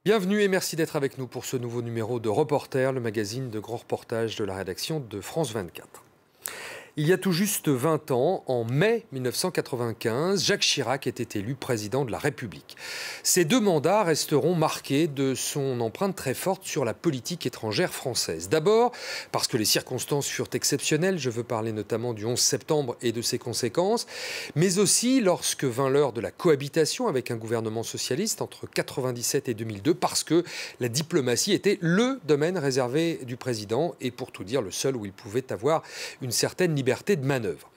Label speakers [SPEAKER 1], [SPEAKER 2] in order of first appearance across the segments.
[SPEAKER 1] Bienvenue et merci d'être avec nous pour ce nouveau numéro de Reporter, le magazine de grands reportages de la rédaction de France 24. Il y a tout juste 20 ans, en mai 1995, Jacques Chirac était élu président de la République. Ces deux mandats resteront marqués de son empreinte très forte sur la politique étrangère française. D'abord, parce que les circonstances furent exceptionnelles, je veux parler notamment du 11 septembre et de ses conséquences, mais aussi lorsque vint l'heure de la cohabitation avec un gouvernement socialiste entre 1997 et 2002, parce que la diplomatie était le domaine réservé du président et pour tout dire le seul où il pouvait avoir une certaine liberté de manœuvre.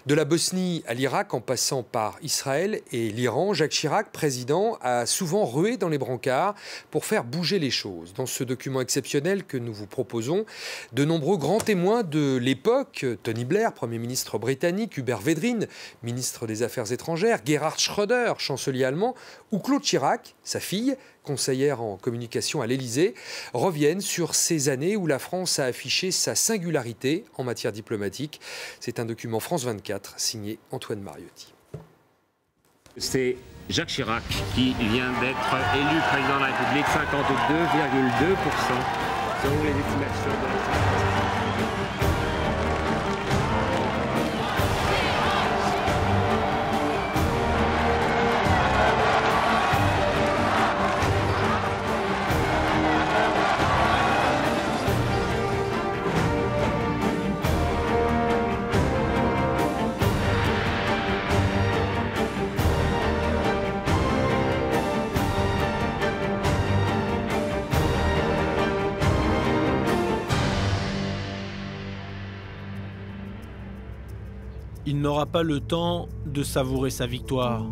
[SPEAKER 1] De la Bosnie à l'Irak, en passant par Israël et l'Iran, Jacques Chirac, président, a souvent rué dans les brancards pour faire bouger les choses. Dans ce document exceptionnel que nous vous proposons, de nombreux grands témoins de l'époque, Tony Blair, Premier ministre britannique, Hubert Védrine, ministre des Affaires étrangères, Gerhard Schröder, chancelier allemand, ou Claude Chirac, sa fille, conseillère en communication à l'Élysée, reviennent sur ces années où la France a affiché sa singularité en matière diplomatique. C'est un document France 24 signé Antoine Mariotti.
[SPEAKER 2] C'est Jacques Chirac qui vient d'être élu président de la République, 52,2% selon les estimations de la...
[SPEAKER 3] Il n'aura pas le temps de savourer sa victoire.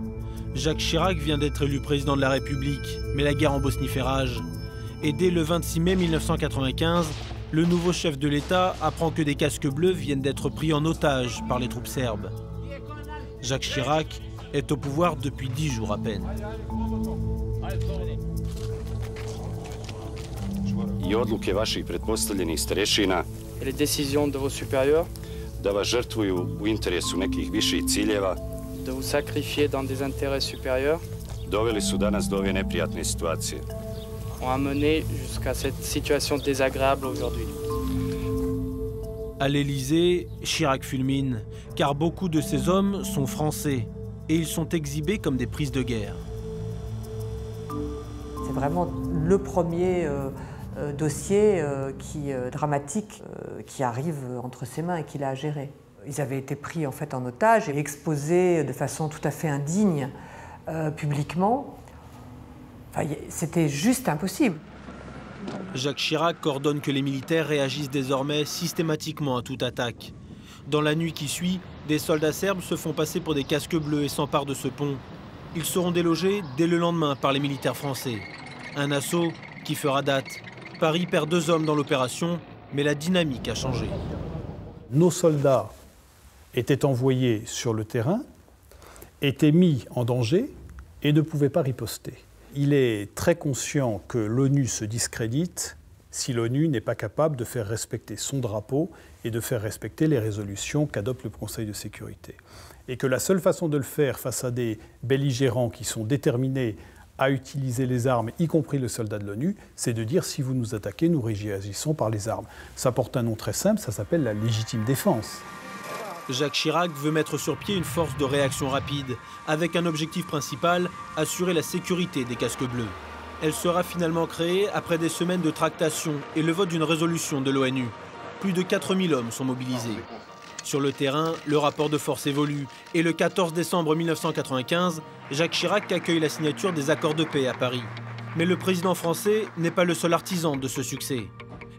[SPEAKER 3] Jacques Chirac vient d'être élu président de la République, mais la guerre en Bosnie fait rage. Et dès le 26 mai 1995, le nouveau chef de l'État apprend que des casques bleus viennent d'être pris en otage par les troupes serbes. Jacques Chirac est au pouvoir depuis 10 jours à peine.
[SPEAKER 4] Et les décisions de vos supérieurs
[SPEAKER 5] da vas žrtvuju u interesu nekih viših ciljeva,
[SPEAKER 4] de vous sacrifier dans des intérêts supérieurs,
[SPEAKER 5] doveli su danas do ove neprijatne situacije.
[SPEAKER 4] Ont amené jusqu'à cette situation désagréable aujourd'hui.
[SPEAKER 3] À l'Élysée, Chirac fulmine, car beaucoup de ces hommes sont français et ils sont exhibés comme des prises de guerre.
[SPEAKER 6] C'est vraiment le premier dossier dramatique qui arrive entre ses mains et qu'il a à gérer. Ils avaient été pris en fait en otage et exposés de façon tout à fait indigne publiquement. Enfin, c'était juste impossible.
[SPEAKER 3] Jacques Chirac ordonne que les militaires réagissent désormais systématiquement à toute attaque. Dans la nuit qui suit, des soldats serbes se font passer pour des casques bleus et s'emparent de ce pont. Ils seront délogés dès le lendemain par les militaires français. Un assaut qui fera date. Paris perd 2 hommes dans l'opération, mais la dynamique a changé.
[SPEAKER 7] Nos soldats étaient envoyés sur le terrain, étaient mis en danger et ne pouvaient pas riposter. Il est très conscient que l'ONU se discrédite si l'ONU n'est pas capable de faire respecter son drapeau et de faire respecter les résolutions qu'adopte le Conseil de sécurité. Et que la seule façon de le faire face à des belligérants qui sont déterminés à utiliser les armes, y compris le soldat de l'ONU, c'est de dire si vous nous attaquez, nous réagissons par les armes. Ça porte un nom très simple, ça s'appelle la légitime défense.
[SPEAKER 3] Jacques Chirac veut mettre sur pied une force de réaction rapide, avec un objectif principal, assurer la sécurité des casques bleus. Elle sera finalement créée après des semaines de tractations et le vote d'une résolution de l'ONU. Plus de 4000 hommes sont mobilisés. Sur le terrain, le rapport de force évolue et le 14 décembre 1995, Jacques Chirac accueille la signature des accords de paix à Paris. Mais le président français n'est pas le seul artisan de ce succès.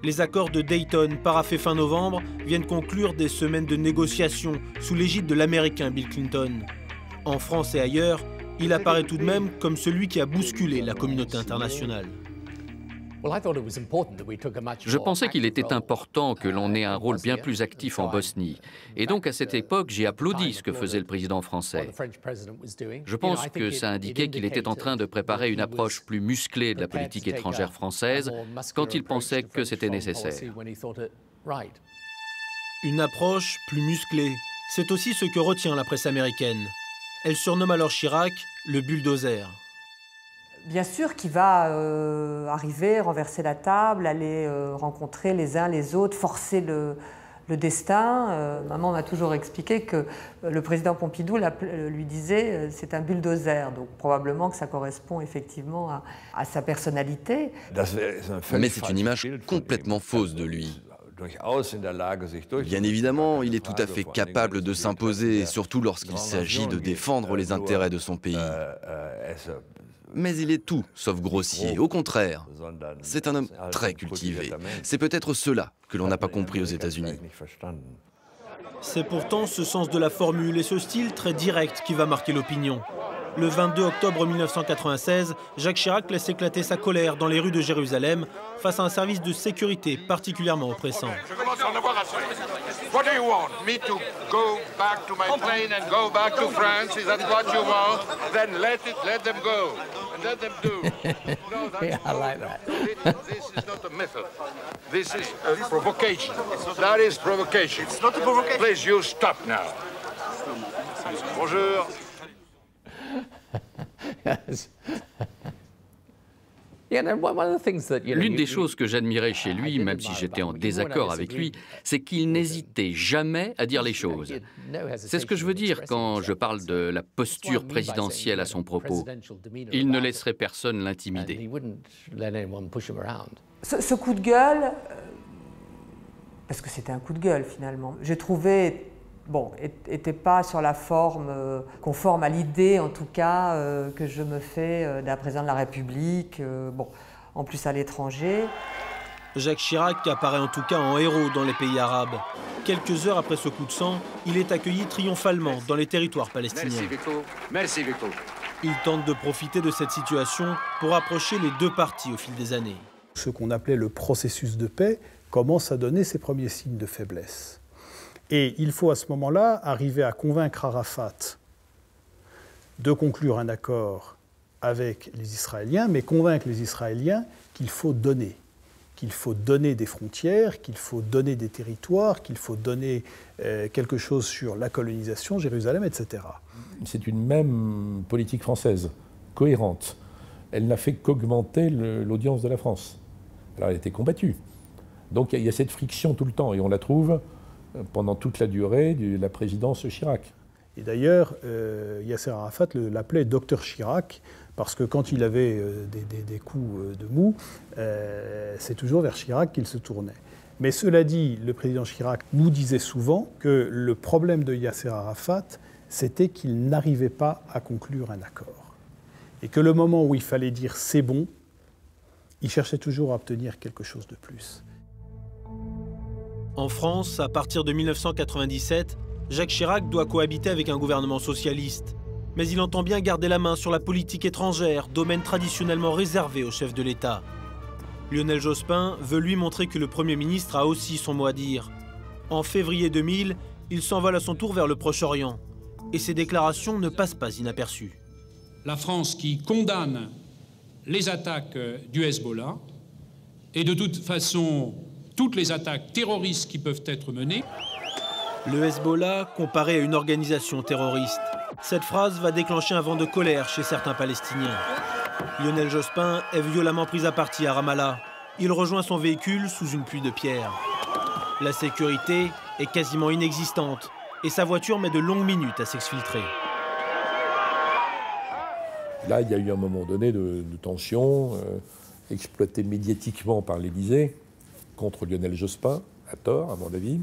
[SPEAKER 3] Les accords de Dayton, paraphés fin novembre, viennent conclure des semaines de négociations sous l'égide de l'Américain Bill Clinton. En France et ailleurs, il apparaît tout de même comme celui qui a bousculé la communauté internationale.
[SPEAKER 8] Je pensais qu'il était important que l'on ait un rôle bien plus actif en Bosnie. Et donc, à cette époque, j'ai applaudi ce que faisait le président français. Je pense que ça indiquait qu'il était en train de préparer une approche plus musclée de la politique étrangère française quand il pensait que c'était nécessaire.
[SPEAKER 3] Une approche plus musclée, c'est aussi ce que retient la presse américaine. Elle surnomme alors Chirac le bulldozer.
[SPEAKER 6] Bien sûr qu'il va arriver, renverser la table, aller rencontrer les uns les autres, forcer le destin. Maman m'a toujours expliqué que le président Pompidou lui disait c'est un bulldozer, donc probablement que ça correspond effectivement à sa personnalité.
[SPEAKER 9] Mais c'est une image complètement fausse de lui. Bien évidemment, il est tout à fait capable de s'imposer, surtout lorsqu'il s'agit de défendre les intérêts de son pays. Mais il est tout sauf grossier, au contraire. C'est un homme très cultivé. C'est peut-être cela que l'on n'a pas compris aux États-Unis.
[SPEAKER 3] C'est pourtant ce sens de la formule et ce style très direct qui va marquer l'opinion. Le 22 octobre 1996, Jacques Chirac laisse éclater sa colère dans les rues de Jérusalem face à un service de sécurité particulièrement oppressant.
[SPEAKER 10] Je commence à en avoir assez. What do you want? Me to go back to my plane and go back to France? Is that what you want? Then let them go. And let them do. No, that's I like that. This is not a method. This is a provocation. That is provocation. It's not a provocation. Please, you stop now. Bonjour.
[SPEAKER 8] L'une des choses que j'admirais chez lui, même si j'étais en désaccord avec lui, c'est qu'il n'hésitait jamais à dire les choses. C'est ce que je veux dire quand je parle de la posture présidentielle à son propos. Il ne laisserait personne l'intimider.
[SPEAKER 6] Ce coup de gueule, parce que c'était un coup de gueule finalement, j'ai trouvé... Bon, n'était pas sur la forme conforme à l'idée, en tout cas, que je me fais d'un président de la République, bon, en plus à l'étranger.
[SPEAKER 3] Jacques Chirac apparaît en tout cas en héros dans les pays arabes. Quelques heures après ce coup de sang, il est accueilli triomphalement dans les territoires palestiniens.
[SPEAKER 10] Merci Victor. Merci Victor.
[SPEAKER 3] Il tente de profiter de cette situation pour approcher les deux parties au fil des années.
[SPEAKER 7] Ce qu'on appelait le processus de paix commence à donner ses premiers signes de faiblesse. Et il faut à ce moment-là arriver à convaincre Arafat de conclure un accord avec les Israéliens, mais convaincre les Israéliens qu'il faut donner des frontières, qu'il faut donner des territoires, qu'il faut donner quelque chose sur la colonisation, Jérusalem, etc.
[SPEAKER 11] C'est une même politique française, cohérente. Elle n'a fait qu'augmenter l'audience de la France. Alors elle a été combattue. Donc il y a cette friction tout le temps, et on la trouve pendant toute la durée de la présidence Chirac.
[SPEAKER 7] Et d'ailleurs, Yasser Arafat l'appelait Docteur Chirac, parce que quand il avait des coups de mou, c'est toujours vers Chirac qu'il se tournait. Mais cela dit, le président Chirac nous disait souvent que le problème de Yasser Arafat, c'était qu'il n'arrivait pas à conclure un accord. Et que le moment où il fallait dire « c'est bon », il cherchait toujours à obtenir quelque chose de plus.
[SPEAKER 3] En France, à partir de 1997, Jacques Chirac doit cohabiter avec un gouvernement socialiste. Mais il entend bien garder la main sur la politique étrangère, domaine traditionnellement réservé au chef de l'État. Lionel Jospin veut lui montrer que le Premier ministre a aussi son mot à dire. En février 2000, il s'envole à son tour vers le Proche-Orient. Et ses déclarations ne passent pas inaperçues.
[SPEAKER 12] La France qui condamne les attaques du Hezbollah et de toute façon toutes les attaques terroristes qui peuvent être menées.
[SPEAKER 3] Le Hezbollah comparé à une organisation terroriste. Cette phrase va déclencher un vent de colère chez certains Palestiniens. Lionel Jospin est violemment pris à partie à Ramallah. Il rejoint son véhicule sous une pluie de pierres. La sécurité est quasiment inexistante et sa voiture met de longues minutes à s'exfiltrer.
[SPEAKER 11] Là, il y a eu un moment donné de tension, exploitée médiatiquement par l'Élysée, contre Lionel Jospin, à tort, à mon avis,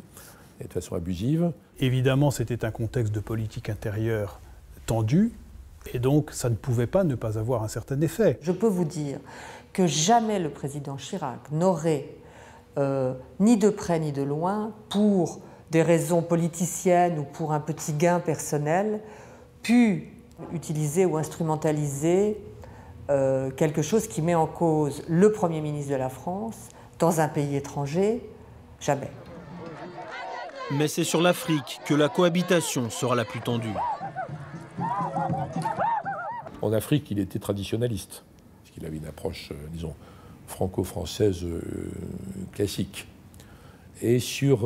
[SPEAKER 11] et de façon abusive.
[SPEAKER 7] Évidemment, c'était un contexte de politique intérieure tendu, et donc ça ne pouvait pas ne pas avoir un certain effet.
[SPEAKER 6] Je peux vous dire que jamais le président Chirac n'aurait, ni de près ni de loin, pour des raisons politiciennes ou pour un petit gain personnel, pu utiliser ou instrumentaliser quelque chose qui met en cause le Premier ministre de la France dans un pays étranger, jamais.
[SPEAKER 3] Mais c'est sur l'Afrique que la cohabitation sera la plus tendue.
[SPEAKER 11] En Afrique, il était traditionnaliste, parce qu'il avait une approche, disons, franco-française classique. Et sur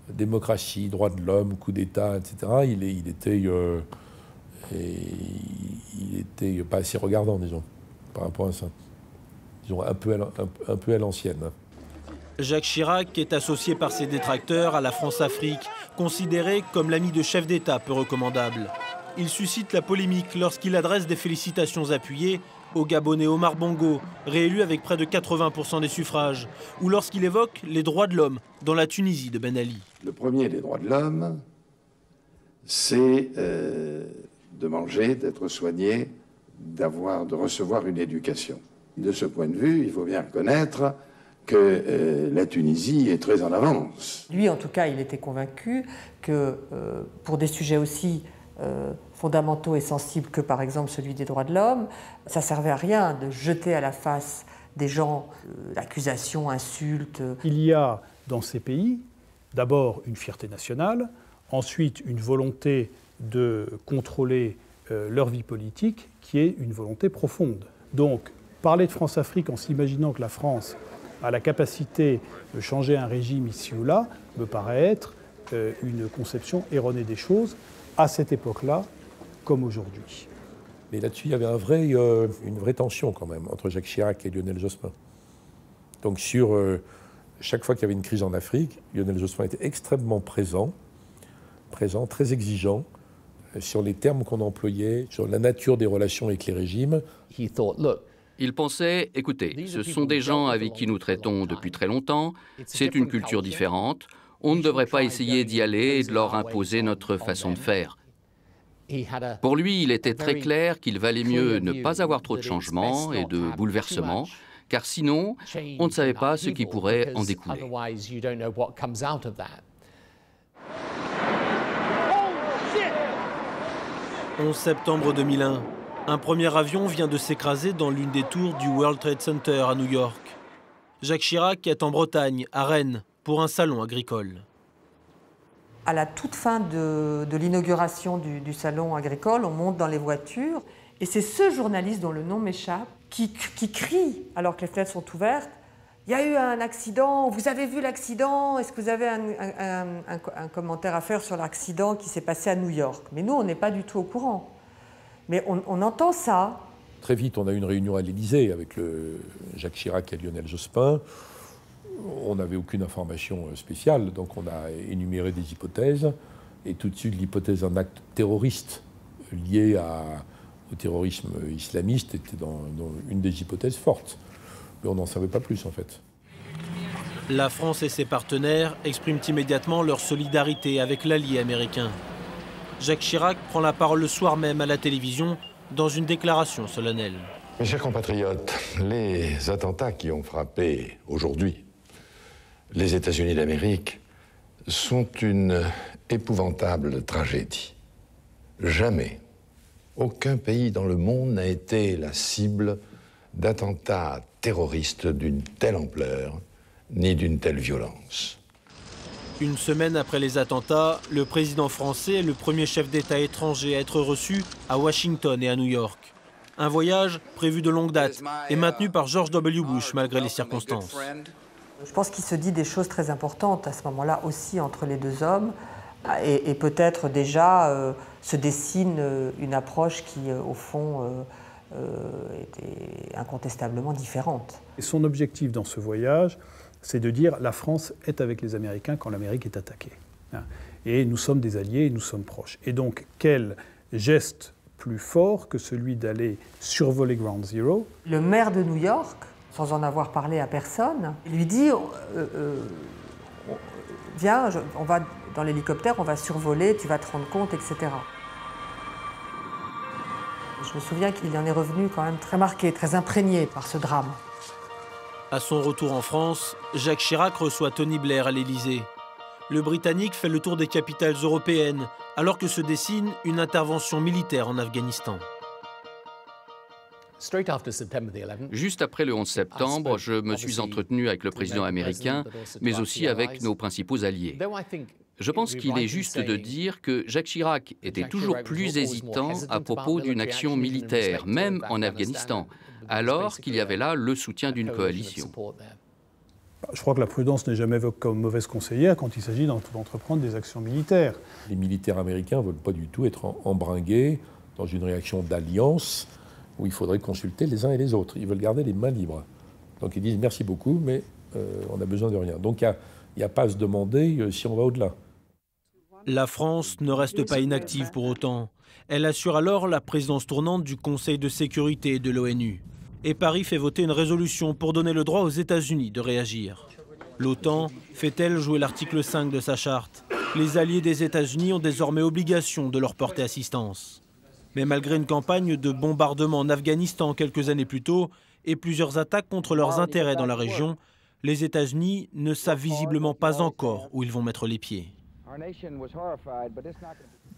[SPEAKER 11] démocratie, droits de l'homme, coup d'État, etc., il était pas assez regardant, disons. par rapport à ça. Disons un peu à l'ancienne.
[SPEAKER 3] Jacques Chirac est associé par ses détracteurs à la France-Afrique, considérée comme l'ami de chef d'État peu recommandable. Il suscite la polémique lorsqu'il adresse des félicitations appuyées au Gabonais Omar Bongo, réélu avec près de 80% des suffrages, ou lorsqu'il évoque les droits de l'homme dans la Tunisie de Ben Ali.
[SPEAKER 13] Le premier des droits de l'homme, c'est de manger, d'être soigné, de recevoir une éducation. De ce point de vue, il faut bien reconnaître que la Tunisie est très en avance.
[SPEAKER 6] Lui, en tout cas, il était convaincu que pour des sujets aussi fondamentaux et sensibles que, par exemple, celui des droits de l'homme, ça ne servait à rien de jeter à la face des gens l'accusations, insultes.
[SPEAKER 7] Il y a dans ces pays, d'abord une fierté nationale, ensuite une volonté de contrôler leur vie politique, qui est une volonté profonde. Donc, parler de France-Afrique en s'imaginant que la France a la capacité de changer un régime ici ou là, me paraît être une conception erronée des choses, à cette époque-là comme aujourd'hui.
[SPEAKER 11] Mais là-dessus, il y avait une vraie tension quand même entre Jacques Chirac et Lionel Jospin. Donc sur chaque fois qu'il y avait une crise en Afrique, Lionel Jospin était extrêmement présent, très exigeant sur les termes qu'on employait, sur la nature des relations avec les régimes.
[SPEAKER 8] Il pensait, écoutez, ce sont des gens avec qui nous traitons depuis très longtemps, c'est une culture différente, on ne devrait pas essayer d'y aller et de leur imposer notre façon de faire. Pour lui, il était très clair qu'il valait mieux ne pas avoir trop de changements et de bouleversements, car sinon, on ne savait pas ce qui pourrait en découler.
[SPEAKER 3] 11 septembre 2001, un premier avion vient de s'écraser dans l'une des tours du World Trade Center à New York. Jacques Chirac est en Bretagne, à Rennes, pour un salon agricole.
[SPEAKER 6] À la toute fin de l'inauguration du salon agricole, on monte dans les voitures et c'est ce journaliste dont le nom m'échappe qui crie, alors que les fenêtres sont ouvertes, « Il y a eu un accident, vous avez vu l'accident, est-ce que vous avez un commentaire à faire sur l'accident qui s'est passé à New York ?» Mais nous, on n'est pas du tout au courant. Mais on entend ça.
[SPEAKER 11] Très vite, on a eu une réunion à l'Élysée avec Jacques Chirac et Lionel Jospin. On n'avait aucune information spéciale, donc on a énuméré des hypothèses. Et tout de suite, l'hypothèse d'un acte terroriste lié au terrorisme islamiste était dans une des hypothèses fortes. Mais on n'en savait pas plus, en fait.
[SPEAKER 3] La France et ses partenaires expriment immédiatement leur solidarité avec l'allié américain. Jacques Chirac prend la parole le soir même à la télévision dans une déclaration solennelle.
[SPEAKER 13] Mes chers compatriotes, les attentats qui ont frappé aujourd'hui les États-Unis d'Amérique sont une épouvantable tragédie. Jamais, aucun pays dans le monde n'a été la cible d'attentats terroristes d'une telle ampleur, ni d'une telle violence.
[SPEAKER 3] Une semaine après les attentats, le président français est le premier chef d'État étranger à être reçu à Washington et à New York. Un voyage prévu de longue date et maintenu par George W. Bush malgré les circonstances.
[SPEAKER 6] Je pense qu'il se dit des choses très importantes à ce moment-là aussi entre les deux hommes et peut-être déjà se dessine une approche qui, au fond, était incontestablement différente.
[SPEAKER 7] Et son objectif dans ce voyage, c'est de dire la France est avec les Américains quand l'Amérique est attaquée. Et nous sommes des alliés et nous sommes proches. Et donc, quel geste plus fort que celui d'aller survoler Ground Zero?
[SPEAKER 6] Le maire de New York, sans en avoir parlé à personne, lui dit viens, on va dans l'hélicoptère, on va survoler, tu vas te rendre compte, etc. Je me souviens qu'il en est revenu quand même très marqué, très imprégné par ce drame.
[SPEAKER 3] À son retour en France, Jacques Chirac reçoit Tony Blair à l'Élysée. Le Britannique fait le tour des capitales européennes, alors que se dessine une intervention militaire en Afghanistan.
[SPEAKER 8] Juste après le 11 septembre, je me suis entretenu avec le président américain, mais aussi avec nos principaux alliés. Je pense qu'il est juste de dire que Jacques Chirac était toujours plus hésitant à propos d'une action militaire, même en Afghanistan, alors qu'il y avait là le soutien d'une coalition.
[SPEAKER 7] Je crois que la prudence n'est jamais comme mauvaise conseillère quand il s'agit d'entreprendre des actions militaires.
[SPEAKER 11] Les militaires américains ne veulent pas du tout être embringués dans une réaction d'alliance où il faudrait consulter les uns et les autres. Ils veulent garder les mains libres. Donc ils disent merci beaucoup, mais on n'a besoin de rien. Donc il n'y a pas à se demander si on va au-delà.
[SPEAKER 3] La France ne reste pas inactive pour autant. Elle assure alors la présidence tournante du Conseil de sécurité de l'ONU. Et Paris fait voter une résolution pour donner le droit aux États-Unis de réagir. L'OTAN fait-elle jouer l'article 5 de sa charte? Les alliés des États-Unis ont désormais obligation de leur porter assistance. Mais malgré une campagne de bombardement en Afghanistan quelques années plus tôt et plusieurs attaques contre leurs intérêts dans la région, les États-Unis ne savent visiblement pas encore où ils vont mettre les pieds.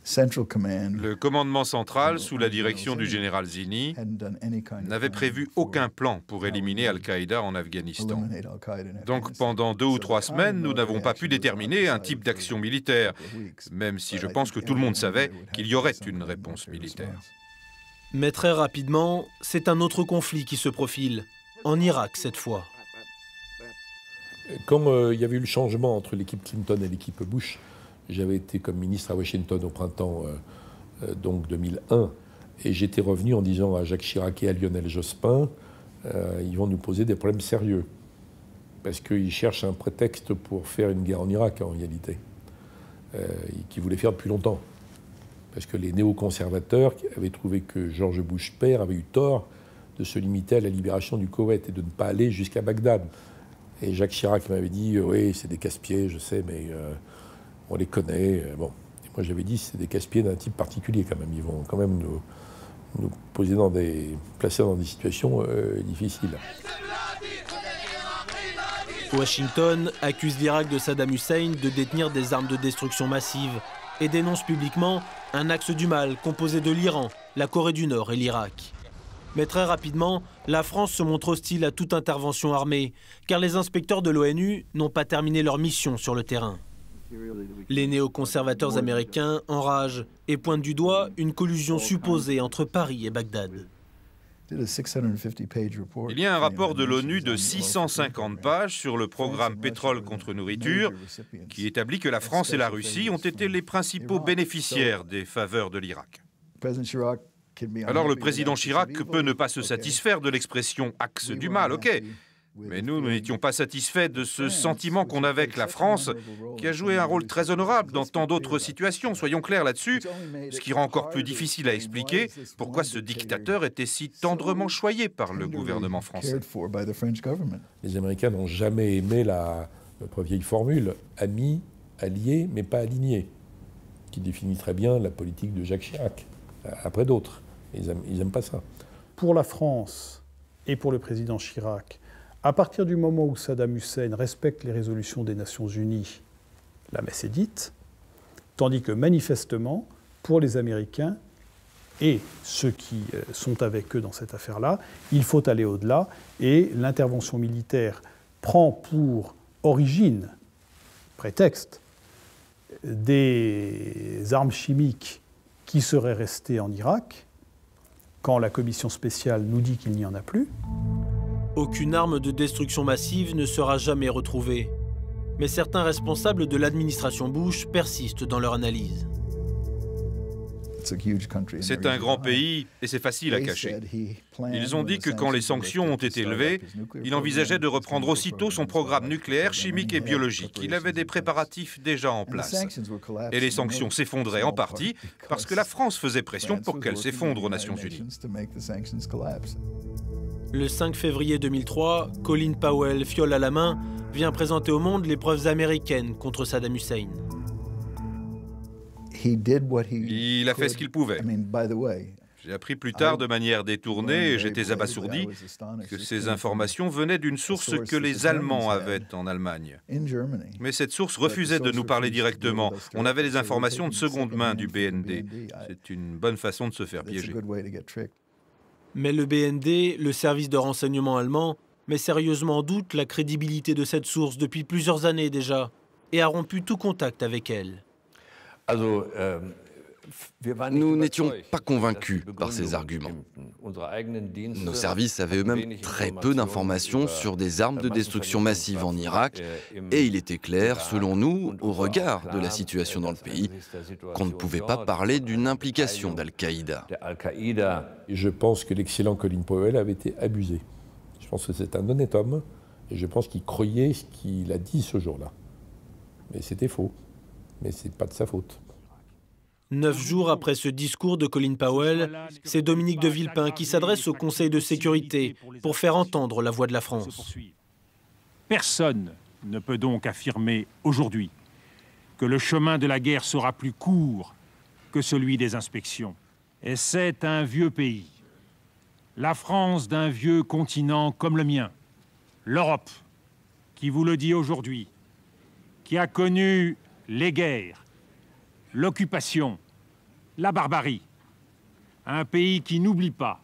[SPEAKER 14] Le commandement central, sous la direction du général Zinni, n'avait prévu aucun plan pour éliminer Al-Qaïda en Afghanistan. Donc pendant 2 ou 3 semaines, nous n'avons pas pu déterminer un type d'action militaire, même si je pense que tout le monde savait qu'il y aurait une réponse militaire.
[SPEAKER 3] Mais très rapidement, c'est un autre conflit qui se profile, en Irak cette fois.
[SPEAKER 11] Comme il y avait eu le changement entre l'équipe Clinton et l'équipe Bush, j'avais été comme ministre à Washington au printemps donc 2001, et j'étais revenu en disant à Jacques Chirac et à Lionel Jospin, ils vont nous poser des problèmes sérieux, parce qu'ils cherchent un prétexte pour faire une guerre en Irak en réalité, qu'ils voulaient faire depuis longtemps. Parce que les néoconservateurs avaient trouvé que George Bush père avait eu tort de se limiter à la libération du Koweït et de ne pas aller jusqu'à Bagdad. Et Jacques Chirac m'avait dit, oui, c'est des casse-pieds, je sais, mais on les connaît. Bon. Et moi, j'avais dit, c'est des casse-pieds d'un type particulier quand même. Ils vont quand même nous placer dans des situations difficiles.
[SPEAKER 3] Washington accuse l'Irak de Saddam Hussein de détenir des armes de destruction massive et dénonce publiquement un axe du mal composé de l'Iran, la Corée du Nord et l'Irak. Mais très rapidement, la France se montre hostile à toute intervention armée, car les inspecteurs de l'ONU n'ont pas terminé leur mission sur le terrain. Les néoconservateurs américains enragent et pointent du doigt une collusion supposée entre Paris et Bagdad.
[SPEAKER 14] Il y a un rapport de l'ONU de 650 pages sur le programme pétrole contre nourriture qui établit que la France et la Russie ont été les principaux bénéficiaires des faveurs de l'Irak. Alors le président Chirac peut ne pas se satisfaire de l'expression « axe du mal », ok. Mais nous n'étions pas satisfaits de ce sentiment qu'on avait avec la France, qui a joué un rôle très honorable dans tant d'autres situations, soyons clairs là-dessus, ce qui rend encore plus difficile à expliquer pourquoi ce dictateur était si tendrement choyé par le gouvernement français.
[SPEAKER 11] Les Américains n'ont jamais aimé notre vieille formule « amis, alliés, mais pas alignés », qui définit très bien la politique de Jacques Chirac, après d'autres. Ils n'aiment pas ça.
[SPEAKER 7] Pour la France et pour le président Chirac, à partir du moment où Saddam Hussein respecte les résolutions des Nations Unies, la messe est dite, tandis que manifestement, pour les Américains et ceux qui sont avec eux dans cette affaire-là, il faut aller au-delà et l'intervention militaire prend pour origine, prétexte, des armes chimiques qui seraient restées en Irak, quand la commission spéciale nous dit qu'il n'y en a plus.
[SPEAKER 3] Aucune arme de destruction massive ne sera jamais retrouvée. Mais certains responsables de l'administration Bush persistent dans leur analyse.
[SPEAKER 14] C'est un grand pays et c'est facile à cacher. Ils ont dit que quand les sanctions ont été levées, il envisageait de reprendre aussitôt son programme nucléaire, chimique et biologique. Il avait des préparatifs déjà en place. Et les sanctions s'effondraient en partie parce que la France faisait pression pour qu'elles s'effondrent aux Nations Unies.
[SPEAKER 3] Le 5 février 2003, Colin Powell, fiole à la main, vient présenter au monde les preuves américaines contre Saddam Hussein.
[SPEAKER 14] Il a fait ce qu'il pouvait. J'ai appris plus tard de manière détournée, et j'étais abasourdi, que ces informations venaient d'une source que les Allemands avaient en Allemagne. Mais cette source refusait de nous parler directement. On avait les informations de seconde main du BND. C'est une bonne façon de se faire piéger.
[SPEAKER 3] Mais le BND, le service de renseignement allemand, met sérieusement en doute la crédibilité de cette source depuis plusieurs années déjà, et a rompu tout contact avec elle.
[SPEAKER 9] Nous n'étions pas convaincus par ces arguments. Nos services avaient eux-mêmes très peu d'informations sur des armes de destruction massive en Irak, et il était clair, selon nous, au regard de la situation dans le pays, qu'on ne pouvait pas parler d'une implication d'Al-Qaïda.
[SPEAKER 11] Je pense que l'excellent Colin Powell avait été abusé. Je pense que c'est un honnête homme, et je pense qu'il croyait ce qu'il a dit ce jour-là. Mais c'était faux. Mais ce n'est pas de sa faute.
[SPEAKER 3] 9 jours après ce discours de Colin Powell, c'est Dominique de Villepin qui s'adresse au Conseil de sécurité pour faire entendre la voix de la France.
[SPEAKER 12] Personne ne peut donc affirmer aujourd'hui que le chemin de la guerre sera plus court que celui des inspections. Et c'est un vieux pays, la France d'un vieux continent comme le mien, l'Europe, qui vous le dit aujourd'hui, qui a connu les guerres, l'occupation, la barbarie. Un pays qui n'oublie pas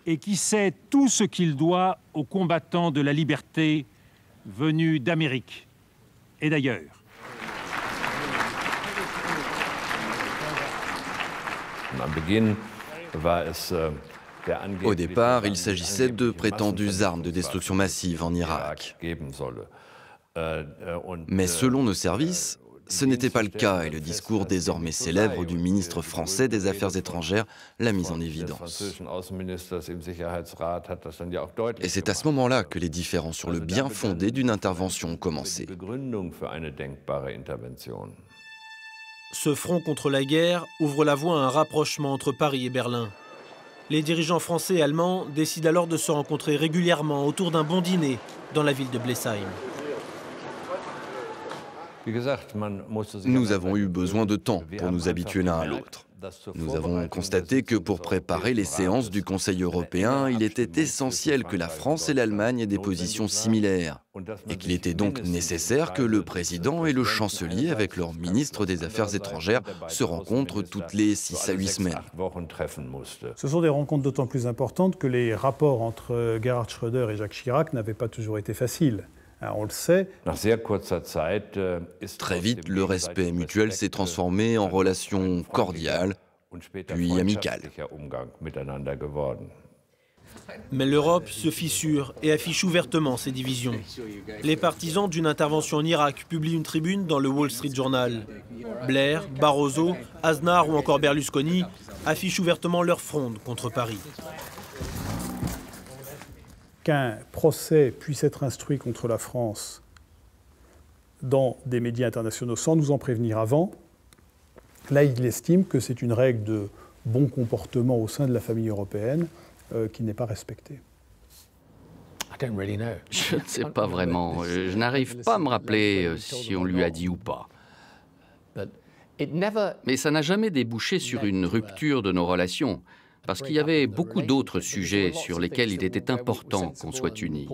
[SPEAKER 12] et qui sait tout ce qu'il doit aux combattants de la liberté venus d'Amérique et d'ailleurs.
[SPEAKER 9] Au départ, il s'agissait de prétendues armes de destruction massive en Irak. Mais selon nos services, ce n'était pas le cas et le discours désormais célèbre du ministre français des Affaires étrangères l'a mis en évidence. Et c'est à ce moment-là que les différends sur le bien fondé d'une intervention ont commencé.
[SPEAKER 3] Ce front contre la guerre ouvre la voie à un rapprochement entre Paris et Berlin. Les dirigeants français et allemands décident alors de se rencontrer régulièrement autour d'un bon dîner dans la ville de Blesheim.
[SPEAKER 9] Nous avons eu besoin de temps pour nous habituer l'un à l'autre. Nous avons constaté que pour préparer les séances du Conseil européen, il était essentiel que la France et l'Allemagne aient des positions similaires et qu'il était donc nécessaire que le président et le chancelier, avec leur ministre des Affaires étrangères, se rencontrent toutes les 6 à 8 semaines.
[SPEAKER 7] Ce sont des rencontres d'autant plus importantes que les rapports entre Gerhard Schröder et Jacques Chirac n'avaient pas toujours été faciles. Alors on le sait.
[SPEAKER 9] Très vite, le respect mutuel s'est transformé en relations cordiales, puis amicales.
[SPEAKER 3] Mais l'Europe se fissure et affiche ouvertement ses divisions. Les partisans d'une intervention en Irak publient une tribune dans le Wall Street Journal. Blair, Barroso, Aznar ou encore Berlusconi affichent ouvertement leur fronde contre Paris.
[SPEAKER 7] Qu'un procès puisse être instruit contre la France dans des médias internationaux sans nous en prévenir avant, là, il estime que c'est une règle de bon comportement au sein de la famille européenne qui n'est pas respectée.
[SPEAKER 8] Je ne sais pas vraiment. Je n'arrive pas à me rappeler si on lui a dit ou pas. Mais ça n'a jamais débouché sur une rupture de nos relations, parce qu'il y avait beaucoup d'autres sujets sur lesquels il était important qu'on soit unis.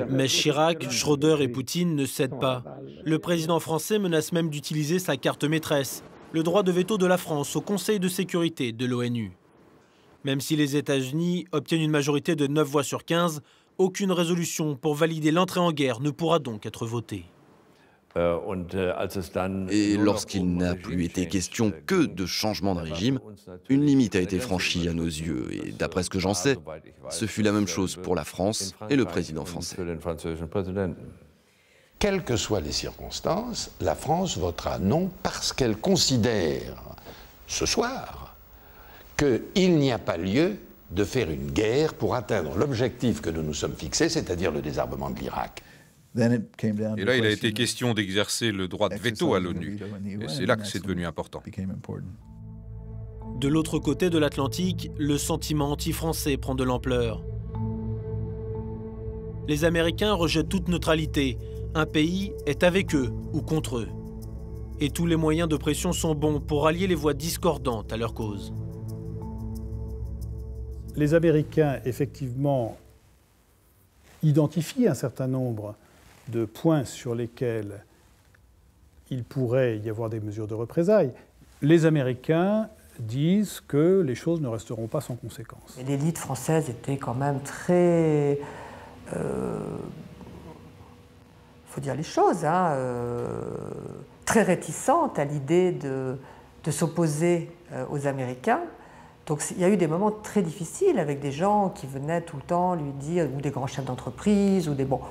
[SPEAKER 3] Mais Chirac, Schröder et Poutine ne cèdent pas. Le président français menace même d'utiliser sa carte maîtresse, le droit de veto de la France au Conseil de sécurité de l'ONU. Même si les États-Unis obtiennent une majorité de 9 voix sur 15, aucune résolution pour valider l'entrée en guerre ne pourra donc être votée.
[SPEAKER 9] Et lorsqu'il n'a plus été question que de changement de régime, une limite a été franchie à nos yeux. Et d'après ce que j'en sais, ce fut la même chose pour la France et le président français.
[SPEAKER 13] Quelles que soient les circonstances, la France votera non parce qu'elle considère ce soir qu'il n'y a pas lieu de faire une guerre pour atteindre l'objectif que nous nous sommes fixés, c'est-à-dire le désarmement de l'Irak.
[SPEAKER 14] Et là, il a été question d'exercer le droit de veto à l'ONU. Et c'est là que c'est devenu important.
[SPEAKER 3] De l'autre côté de l'Atlantique, le sentiment anti-français prend de l'ampleur. Les Américains rejettent toute neutralité. Un pays est avec eux ou contre eux. Et tous les moyens de pression sont bons pour rallier les voix discordantes à leur cause.
[SPEAKER 7] Les Américains, effectivement, identifient un certain nombre de points sur lesquels il pourrait y avoir des mesures de représailles. Les Américains disent que les choses ne resteront pas sans conséquence.
[SPEAKER 6] L'élite française était quand même très... faut dire les choses, hein, très réticente à l'idée de s'opposer aux Américains, Donc il y a eu des moments très difficiles avec des gens qui venaient tout le temps lui dire, ou des grands chefs d'entreprise, ou des bons,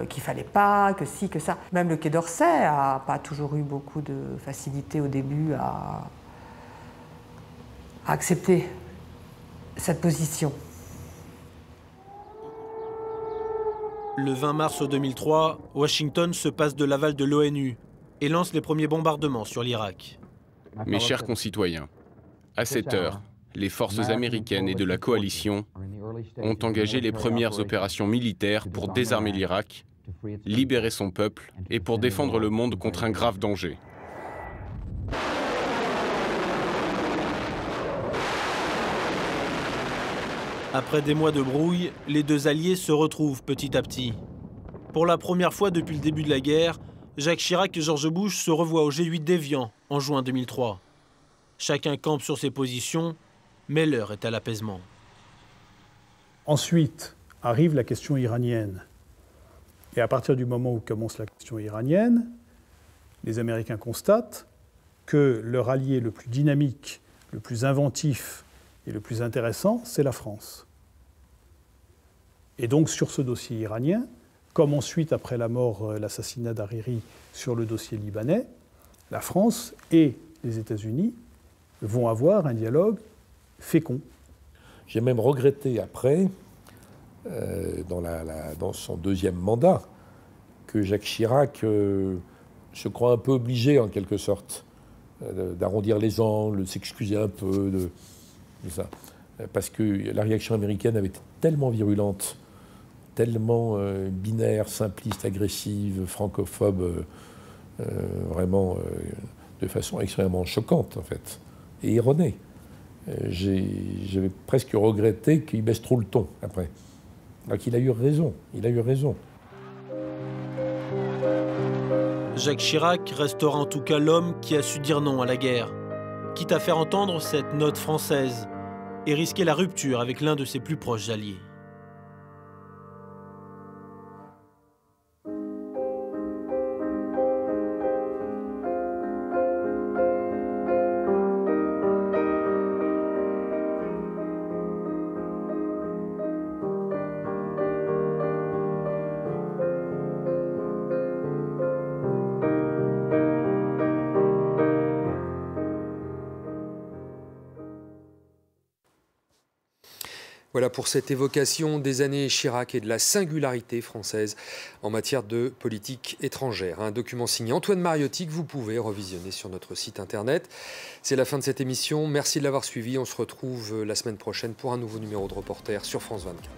[SPEAKER 6] qu'il fallait pas, que si, que ça. Même le Quai d'Orsay n'a pas toujours eu beaucoup de facilité au début à accepter cette position.
[SPEAKER 3] Le 20 mars 2003, Washington se passe de l'aval de l'ONU et lance les premiers bombardements sur l'Irak.
[SPEAKER 15] Mes chers concitoyens, à cette heure, les forces américaines et de la coalition ont engagé les premières opérations militaires pour désarmer l'Irak, libérer son peuple et pour défendre le monde contre un grave danger.
[SPEAKER 3] Après des mois de brouille, les deux alliés se retrouvent petit à petit. Pour la première fois depuis le début de la guerre, Jacques Chirac et George Bush se revoient au G8 d'Évian en juin 2003. Chacun campe sur ses positions, mais l'heure est à l'apaisement.
[SPEAKER 7] Ensuite arrive la question iranienne. Et à partir du moment où commence la question iranienne, les Américains constatent que leur allié le plus dynamique, le plus inventif et le plus intéressant, c'est la France. Et donc sur ce dossier iranien, comme ensuite après la mort, l'assassinat d'Hariri sur le dossier libanais, la France et les États-Unis vont avoir un dialogue fécond.
[SPEAKER 11] J'ai même regretté après, dans son deuxième mandat, que Jacques Chirac se croit un peu obligé en quelque sorte d'arrondir les angles, de s'excuser un peu de ça. Parce que la réaction américaine avait été tellement virulente, tellement binaire, simpliste, agressive, francophobe, vraiment de façon extrêmement choquante en fait, et erronée. J'avais presque regretté qu'il baisse trop le ton après. Donc il a eu raison, il a eu raison.
[SPEAKER 3] Jacques Chirac restera en tout cas l'homme qui a su dire non à la guerre, quitte à faire entendre cette note française et risquer la rupture avec l'un de ses plus proches alliés.
[SPEAKER 1] Voilà pour cette évocation des années Chirac et de la singularité française en matière de politique étrangère. Un document signé Antoine Mariotti que vous pouvez revisionner sur notre site internet. C'est la fin de cette émission. Merci de l'avoir suivi. On se retrouve la semaine prochaine pour un nouveau numéro de Reporter sur France 24.